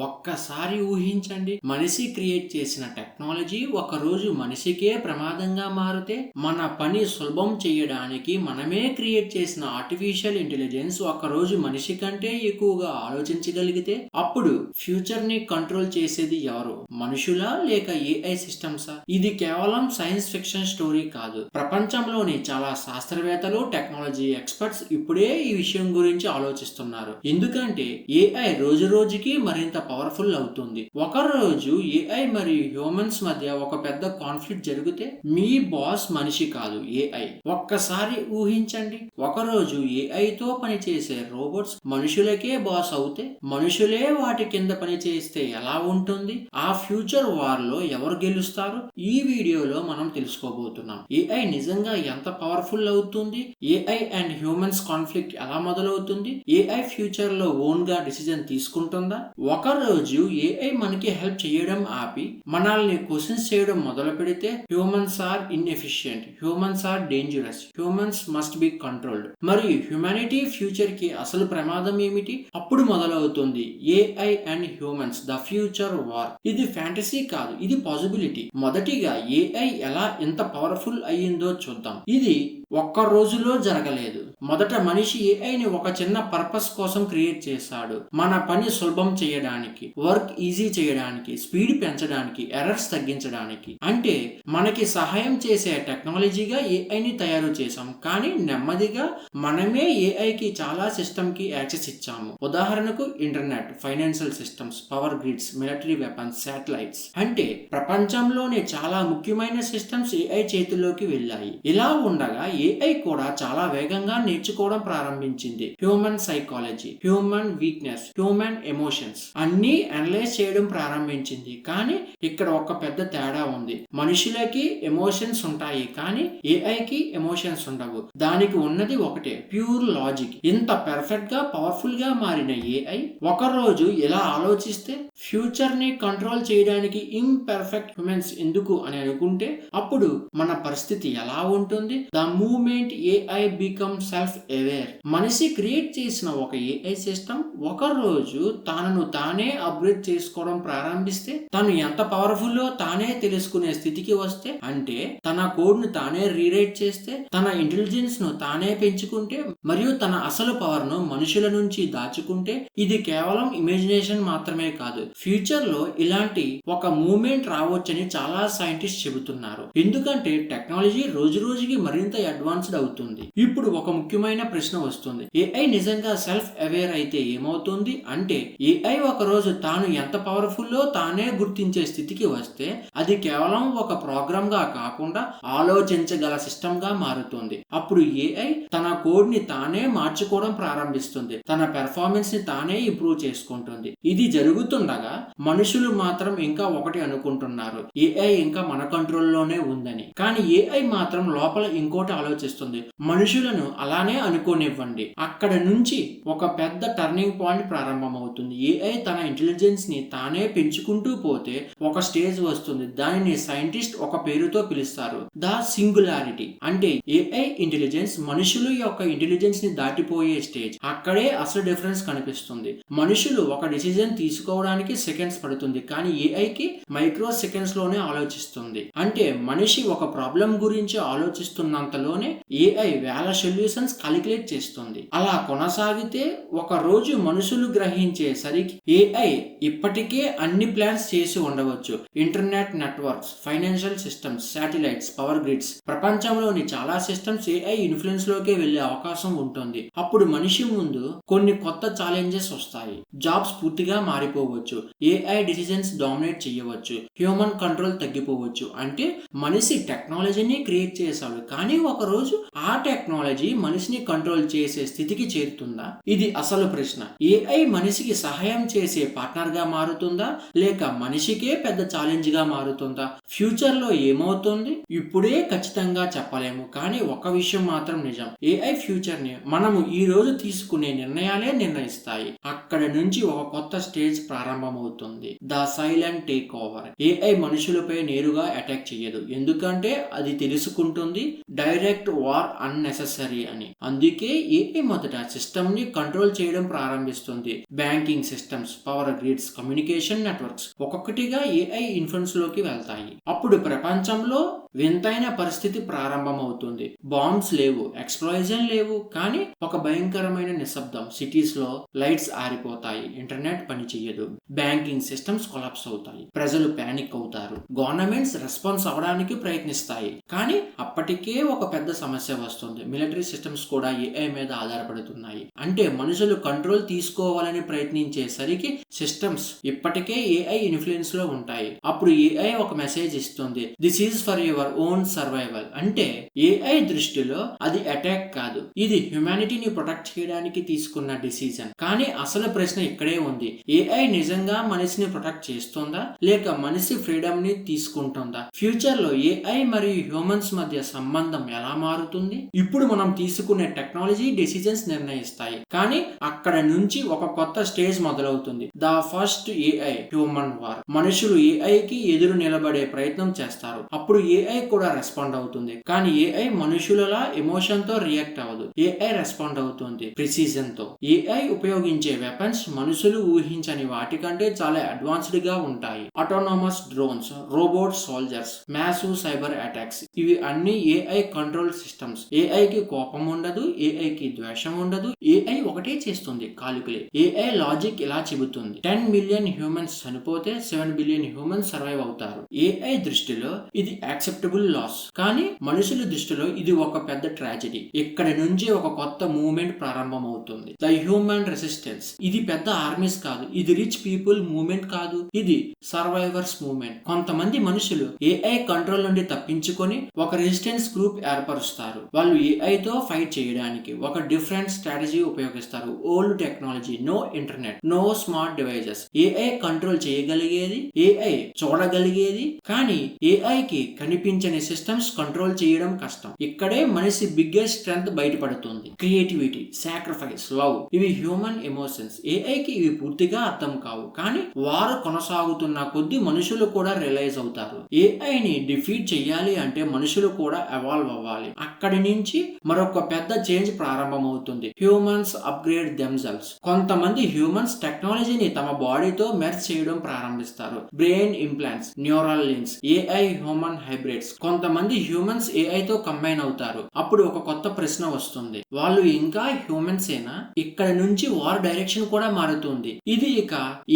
ఒక్కసారి ఊహించండి, మనిషి క్రియేట్ చేసిన టెక్నాలజీ ఒకరోజు మనిషికే ప్రమాదంగా మారితే, మన పని సులభం చేయడానికి మనమే క్రియేట్ చేసిన ఆర్టిఫిషియల్ ఇంటెలిజెన్స్ ఒకరోజు మనిషి కంటే ఎక్కువగా ఆలోచించగలిగితే, అప్పుడు ఫ్యూచర్ ని కంట్రోల్ చేసేది ఎవరు? మనుషులా లేక ఏఐ సిస్టమ్సా? ఇది కేవలం సైన్స్ ఫిక్షన్ స్టోరీ కాదు. ప్రపంచంలోని చాలా శాస్త్రవేత్తలు, టెక్నాలజీ ఎక్స్పర్ట్స్ ఇప్పుడే ఈ విషయం గురించి ఆలోచిస్తున్నారు. ఎందుకంటే ఏఐ రోజు రోజుకి మరింత పవర్ఫుల్ అవుతుంది. ఒకరోజు ఏఐ మరియు హ్యూమన్స్ మధ్య ఒక పెద్ద కాన్ఫ్లిక్ట్ జరిగితే, మీ బాస్ మనిషి కాదు, ఏఐ. ఒక్కసారి ఊహించండి, ఒకరోజు ఏఐతో పనిచేసే రోబోట్స్ మనుషులకే బాస్ అవుతే, మనుషులే వాటి కింద పనిచేస్తే ఎలా ఉంటుంది? ఆ ఫ్యూచర్ వార్ లో ఎవరు గెలుస్తారు? ఈ వీడియోలో మనం తెలుసుకోబోతున్నాం. ఏఐ నిజంగా ఎంత పవర్ఫుల్ అవుతుంది? ఏఐ అండ్ హ్యూమన్స్ కాన్ఫ్లిక్ట్ ఎలా మొదలవుతుంది? ఏఐ ఫ్యూచర్ లో ఓన్ గా డిసిజన్ తీసుకుంటుందా? ఒకరోజు ఏఐ మనకి హెల్ప్ చేయడం ఆపి మనల్ని క్వశ్చన్స్ చేయడం మొదలు పెడితే, humans are inefficient, humans are dangerous, humans must be controlled, మరియు హ్యుమానిటీ ఫ్యూచర్ కి అసలు ప్రమాదం ఏమిటి? అప్పుడు మొదలవుతుంది AI and humans the future war. ఇది ఫ్యాంటసీ కాదు, ఇది పాసిబిలిటీ. మొదటిగా ఏఐ ఎలా ఎంత పవర్ఫుల్ అయ్యిందో చూద్దాం. ఇది ఒక్క రోజులో జరగలేదు. మొదట మనిషి ఏఐని ఒక చిన్న పర్పస్ కోసం క్రియేట్ చేశాడు. మన పని సులభం చేయడానికి, వర్క్ ఈజీ చేయడానికి, స్పీడ్ పెంచడానికి, ఎర్రర్స్ తగ్గించడానికి. అంటే మనకి సహాయం చేసే టెక్నాలజీగా ఏఐని తయారు చేశాం. కానీ నెమ్మదిగా మనమే ఏఐకి చాలా సిస్టమ్ కి యాక్సెస్ ఇచ్చాము. ఉదాహరణకు internet, financial systems, power grids, military weapons, satellites. అంటే ప్రపంచంలోనే చాలా ముఖ్యమైన సిస్టమ్స్ ఏఐ చేతిలోకి వెళ్ళాయి. ఇలా ఉండగా ఏఐ కూడా చాలా వేగంగా నేర్చుకోవడం ప్రారంభించింది. Human psychology, human weakness, human emotions అన్ని అనలైజ్ చేయడం ప్రారంభించింది. కానీ ఇక్కడ ఒక పెద్ద తేడా ఉంది. మనుషులకి ఎమోషన్స్ ఉంటాయి, కానీ ఏఐకి ఎమోషన్స్ ఉండవు. దానికి ఉన్నది ఒకటే, ప్యూర్ లాజిక్. ఇంత పర్ఫెక్ట్ గా పవర్ఫుల్ గా మారిన ఏఐ ఒకరోజు ఇలా ఆలోచిస్తే, ఫ్యూచర్ ని కంట్రోల్ చేయడానికి ఇంపర్ఫెక్ట్ హ్యూమన్స్ ఎందుకు అని అనుకుంటే, అప్పుడు మన పరిస్థితి ఎలా ఉంటుంది? The moment AI become self aware. మనిషి క్రియేట్ చేసిన ఒక ఏఐ సిస్టమ్ ఒకరోజు తనను తానే అప్గ్రేడ్ చేసుకోవడం ప్రారంభిస్తే, తను ఎంత పవర్ఫుల్ తానే తెలుసుకునే స్థితికి వస్తే, అంటే తన కోడ్ ను తానే రీరైట్ చేస్తే, తన ఇంటెలిజెన్స్ ను తానే పెంచుకుంటే, మరియు తన అసలు పవర్ ను మనుషుల నుంచి దాచుకుంటే, ఇది కేవలం ఇమాజినేషన్ మాత్రమే కాదు. ఫ్యూచర్ లో ఇలాంటి ఒక మూమెంట్ రావచ్చని చాలా సైంటిస్ట్ చెబుతున్నారు. ఎందుకంటే టెక్నాలజీ రోజు రోజుకి మరింత అడ్వాన్స్డ్ అవుతుంది. ఇప్పుడు ఒక ముఖ్యమైన ప్రశ్న వస్తుంది, ఏఐ నిజంగా సెల్ఫ్ అవేర్ అయితే ఏమవుతుంది? అంటే ఏఐ ఒక రోజు తాను ఎంత పవర్ఫుల్ తానే గుర్తించే స్థితికి వస్తే, అది కేవలం ఒక ప్రోగ్రామ్ గా కాకుండా ఆలోచించగల సిస్టమ్ గా మారుతుంది. అప్పుడు ఏఐ తన కోడ్ ని తానే మార్చుకోవడం ప్రారంభిస్తుంది, తన పెర్ఫార్మెన్స్ ని తానే ఇంప్రూవ్ చేసుకుంటుంది. ఇది జరుగుతుండగా మనుషులు మాత్రం ఇంకా ఒకటి అనుకుంటున్నారు, ఏఐ ఇంకా మన కంట్రోల్లోనే ఉందని. కానీ ఏఐ మాత్రం లోపల ఇంకోటి ఆలోచిస్తుంది. మనుషులను అలానే అనుకోనివ్వండి. అక్కడ నుంచి ఒక పెద్ద టర్నింగ్ పాయింట్ ప్రారంభమవుతుంది. ఏఐ తన ఇంటెలిజెన్స్ ని తానే పెంచుకుంటూ పోతే ఒక స్టేజ్ వస్తుంది. దానిని సైంటిస్ట్ ఒక పేరుతో పిలుస్తారు, ద సింగులారిటీ. అంటే ఏఐ ఇంటెలిజెన్స్ మనుషుల యొక్క ఇంటెలిజెన్స్ ని దాటిపోయే స్టేజ్. అక్కడే అసలు డిఫరెన్స్ కనిపిస్తుంది. మనుషులు ఒక డిసిజన్ తీసుకోవడానికి సెకండ్స్ పడుతుంది, కానీ ఏఐకి మైక్రో సెకండ్స్ లోనే ఆలోచిస్తుంది. అంటే మనిషి ఒక ప్రాబ్లం గురించి ఆలోచిస్తున్నంతలోనే ఏఐ వేల సొల్యూషన్స్ కాలిక్యులేట్ చేస్తుంది. అలా కొనసాగితే ఒక రోజు మనుషులు గ్రహించేసరికి ఏఐ ఇప్పటికే అన్ని ప్లాన్స్ చేసి ఉండవచ్చు. Internet networks, financial systems, satellites, power grids, ప్రపంచంలోని చాలా సిస్టమ్స్ ఏఐ ఇన్ఫ్లుయెన్స్ లోకి వెళ్లే అవకాశం ఉంటుంది. అప్పుడు మనిషి ముందు కొన్ని కొత్త ఛాలెంజెస్ వస్తాయి. జాబ్స్ పూర్తిగా మారిపోవచ్చు, ఏఐ డిసిజన్స్ డామినేట్ చేయవచ్చు, హ్యూమన్ కంట్రోల్ తగ్గిపోవచ్చు. అంటే మనిషి టెక్నాలజీని క్రియేట్ చేశాడు, కానీ ఒక రోజు ఆ టెక్నాలజీ మనిషిని కంట్రోల్ చేసే స్థితికి చేరుతుందా? ఇది అసలు ప్రశ్న. ఏఐ మనిషికి సహాయం చేసే పార్ట్నర్ గా మారుతుందా, లేక మనిషికే పెద్ద ఛాలెంజ్ గా మారుతుందా? ఫ్యూచర్ లో ఏమవుతుంది ఇప్పుడే ఖచ్చితంగా చెప్పలేము, కానీ ఒక విషయం మాత్రం నిజం, ఏఐ ఫ్యూచర్ ని మనము ఈ రోజు తీసుకునే నిర్ణయాలే నిర్ణయిస్తాయి. అక్కడ నుంచి ఒక కొత్త స్టేజ్ ప్రారంభమవుతుంది, the silent takeover. AI మనుషులపై నేరుగా అటాక్ చేయదు, ఎందుకంటే అది తెలుసుకుంటుంది డైరెక్ట్ వార్ అన్నెసెసరీ అని. అని. అందుకే ఏఐ మొదట సిస్టమ్ ని కంట్రోల్ చేయడం ప్రారంభిస్తుంది. Banking systems, power grids, communication networks ఒక్కొక్కటిగా ఏఐ ఇన్ఫ్లుయెన్స్ లోకి వెళ్తాయి. అప్పుడు ప్రపంచంలో వింతైన పరిస్థితి ప్రారంభమవుతుంది. బాంబ్స్ లేవు, ఎక్స్ప్లోజన్ లేవు, కానీ ఒక భయంకరమైన నిశ్శబ్దం. సిటీస్ లో లైట్స్ ఆరిపోతాయి, ఇంటర్నెట్ పనిచేయదు, బ్యాంకింగ్ సిస్టమ్స్ కొలాప్స్ అవుతాయి, ప్రజలు పానిక్ అవుతారు, గవర్నమెంట్స్ రెస్పాన్స్ అవడానికి ప్రయత్నిస్తాయి. కానీ అప్పటికే ఒక పెద్ద సమస్య వస్తుంది. మిలిటరీ సిస్టమ్స్ కూడా ఏఐ మీద ఆధారపడుతున్నాయి. అంటే మనుషులు కంట్రోల్ తీసుకోవాలని ప్రయత్నించేసరికి సిస్టమ్స్ ఇప్పటికే ఏఐ ఇన్ఫ్లుయెన్స్ లో ఉంటాయి. అప్పుడు ఏఐ ఒక మెసేజ్ ఇస్తుంది, this is for your own survival. అంటే ఏఐ దృష్టిలో అది అటాక్ కాదు, ఇది హ్యుమానిటీని ప్రొటెక్ట్ చేయడానికి తీసుకున్న డిసిజన్. కానీ అసలు ప్రశ్న ఇక్కడే ఉంది, ఏఐ నిజంగా మనిషిని ప్రొటెక్ట్ చేస్తుందా లేక మనిషి ఫ్రీడమ్ ని తీసుకుంటుందా? ఫ్యూచర్ లో ఏఐ మరియు హ్యూమన్స్ మధ్య సంబంధం ఎలా మారుతుంది? ఇప్పుడు మనం తీసుకునే టెక్నాలజీ డెసిజన్స్ నిర్ణయిస్తాయి, కానీ అక్కడ నుంచి ఒక కొత్త స్టేజ్ మొదలవుతుంది. The first AI human war. మనుషులు ఏఐకి ఎదురు నిలబడే ప్రయత్నం చేస్తారు. అప్పుడు ఏఐ కూడా రెస్పాండ్ అవుతుంది. కానీ ఏఐ మనుషులలా ఎమోషన్ తో రియాక్ట్ అవ్వదు. ఏఐ రెస్పాండ్ అవుతుంది ప్రిసిజన్ తో. ఏఐ ఉపయోగించే వెపన్స్ మనుషులు ఊహించని వాటికంటే చాలా అడ్వాన్స్డ్ గా ఉంటాయి. Autonomous drones, robot soldiers, massive cyber attacks, ఇవి అన్ని ఏఐ కంట్రోల్ సిస్టమ్స్. ఏఐకి కోపం ఉండదు, ఏఐకి ద్వేషం ఉండదు. ఏఐ ఒకటే చేస్తుంది, కాలిక్యులేట్. ఏఐ లాజిక్ ఇలా చెబుతుంది, 10 మిలియన్ హ్యూమన్స్ చనిపోతే 7 బిలియన్ హ్యూమన్స్ సర్వైవ్ అవుతారు. ఏఐ దృష్టిలో ఇది యాక్సెప్టబుల్ లాస్, కానీ మనుషుల దృష్టిలో ఇది ఒక పెద్ద ట్రాజెడీ. ఇక్కడ నుంచి ఒక కొత్త మూవ్మెంట్ ప్రారంభమవుతుంది, ద హ్యూమన్ రెసిస్టెన్స్. ఇది పెద్ద ఆర్మీస్ కాదు, ఇది రిచ్ పీపుల్ మూవ్మెంట్ కాదు, ఇది సర్వైవర్స్ మూవ్మెంట్. కొంతమంది మనుషులు ఏఐ కంట్రోల్ నుండి తప్పించుకొని ఒక రెసిస్టెన్స్ గ్రూప్ ఏర్పరుస్తారు. వాళ్ళు ఏఐ తో ఫైట్ చేయడానికి ఒక డిఫరెంట్ స్ట్రాటజీ ఉపయోగిస్తారు. Old technology, no internet, no smart devices. AI control చేయగలిగేది, ఏఐ చూడగలిగేది, కానీ ఏఐకి కనిపించని సిస్టమ్స్ కంట్రోల్ చేయడం కష్టం. ఇక్కడే మనిషి బిగ్గెస్ట్ స్ట్రెంగ్త్ బయటపడుతుంది. క్రియేటివిటీ, సాక్రిఫైస్, లవ్, ఇవి హ్యూమన్ ఎమోషన్స్. ఏఐకి ఇవి పూర్తిగా అర్థం కావు, కానీ వారు కొనసాగుతున్న కొద్ది మనుషులు కూడా రియలైజ్ అవుతారు, ఏఐని డిఫీట్ చెయ్యాలి అంటే మనుషులు కూడా ఎవాల్వ్ అవ్వాలి. అక్కడి నుంచి మరొక పెద్ద చేంజ్ ప్రారంభమవుతుంది. Humans upgrade themselves. కొంతమంది హ్యూమన్స్ టెక్నాలజీని తమ బాడీతో మెర్జ్ చేయడం ప్రారంభిస్తారు. Brain implants, neural links, AI human hybrids. కొంతమంది హ్యూమన్స్ ఏఐ తో కంబైన్ అవుతారు. అప్పుడు ఒక కొత్త ప్రశ్న వస్తుంది, వాళ్ళు ఇంకా హ్యూమన్స్ ఏనా? ఇక్కడ నుంచి వార్ డైరెక్షన్ కూడా మారుతుంది. ఇది ఇక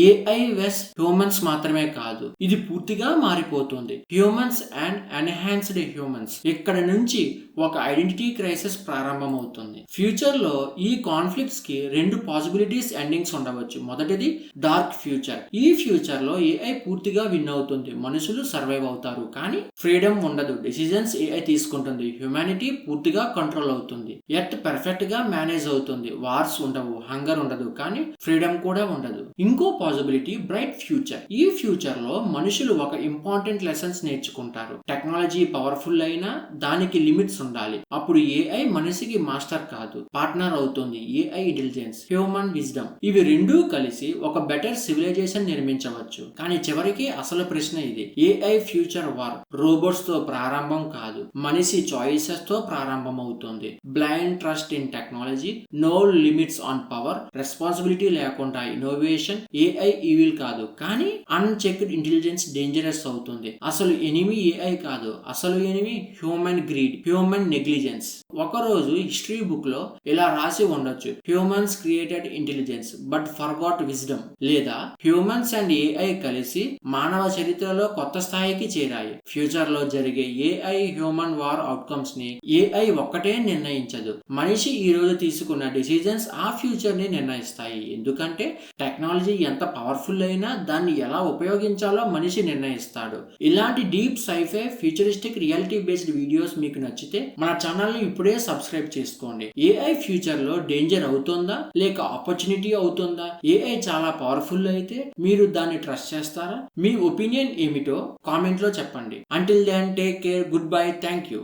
ఏఐ వెస్ హ్యూమన్స్ మాత్రమే కాదు, ఇది పూర్తిగా మారిపోతుంది. Humans and enhanced humans. ఇక్కడ నుంచి ఒక ఐడెంటిటీ క్రైసిస్ ప్రారంభమవుతుంది. ఫ్యూచర్ లో ఈ కాన్ఫ్లిక్ట్స్ కి 2 పాసిబిలిటీస్ ఎండింగ్స్ ఉండవచ్చు. మొదటిది డార్క్ ఫ్యూచర్. ఈ ఫ్యూచర్ లో ఏఐ పూర్తిగా విన్ అవుతుంది, మనుషులు సర్వైవ్ అవుతారు, కానీ ఫ్రీడమ్ ఉండదు. డిసిజన్స్ ఏఐ తీసుకుంటుంది, హ్యూమానిటీ పూర్తిగా కంట్రోల్ అవుతుంది. ఎర్త్ పర్ఫెక్ట్ గా మేనేజ్ అవుతుంది, వార్స్ ఉండవు, హంగర్ ఉండదు, కానీ ఫ్రీడమ్ కూడా ఉండదు. ఇంకో పాసిబిలిటీ బ్రైట్ ఫ్యూచర్. ఈ ఫ్యూచర్ లో మనుషులు ఒక ఇంపార్టెంట్ లెసన్స్ నేర్చుకుంటారు. టెక్నాలజీ పవర్ఫుల్ అయినా దానికి లిమిట్స్ ఉండాలి. అప్పుడు ఏఐ మనిషికి మాస్టర్ కాదు, పార్ట్నర్ అవుతుంది. ఏఐ ఇంటెలిజెన్స్, హ్యూమన్ విజ్డమ్, ఇవి రెండూ కలిసి ఒక బెటర్ సివిలైజేషన్ నిర్మించవచ్చు. కానీ చివరికి అసలు ప్రశ్న ఇది, ఏఐ ఫ్యూచర్ వార్ రోబోట్స్ తో ప్రారంభం కాదు, మనిషి చాయిసెస్ తో ప్రారంభమవుతుంది. Blind trust in technology, no limits on power, responsibility లేకుండా ఇన్నోవేషన్. ఏఐ ఈవిల్ కాదు, కానీ అన్చెక్డ్ ఇంటెలిజెన్స్ డేంజరస్ అవుతుంది. అసలు ఎనిమి ఏఐ కాదు, అసలు enemy human greed, human negligence. ఒకరోజు హిస్టరీ బుక్ లో ఇలా రాసి ఉండొచ్చు, humans created intelligence but forgot wisdom. లేదా హ్యూమన్స్ అండ్ ఏఐ కలిసి మానవ చరిత్రలో కొత్త స్థాయికి చేరాయి. ఫ్యూచర్ లో జరిగే ఏఐ హ్యూమన్ వార్ అవుట్కమ్స్ ని ఏఐ ఒక్కటే నిర్ణయించదు. మనిషి ఈ రోజు తీసుకున్న డిసిజన్స్ ఆ ఫ్యూచర్ ని నిర్ణయిస్తాయి. ఎందుకంటే టెక్నాలజీ ఎంత పవర్ఫుల్ అయినా దాన్ని ఎలా ఉపయోగించాలో మనిషి నిర్ణయిస్తాడు. ఇలాంటి deep sci fi futuristic reality based videos మీకు నచ్చితే మన ఛానల్ ని ఇప్పుడే సబ్స్క్రైబ్ చేసుకోండి. ఏఐ ఫ్యూచర్ లో డేంజర్ అవుతుందా లేక ఆపర్చునిటీ అవుతుందా? ఏఐ చాలా పవర్ఫుల్ అయితే మీరు దాన్ని ట్రస్ట్ చేస్తారా? మీ ఒపీనియన్ ఏమిటో కామెంట్ లో చెప్పండి. Until then take care, goodbye, thank you.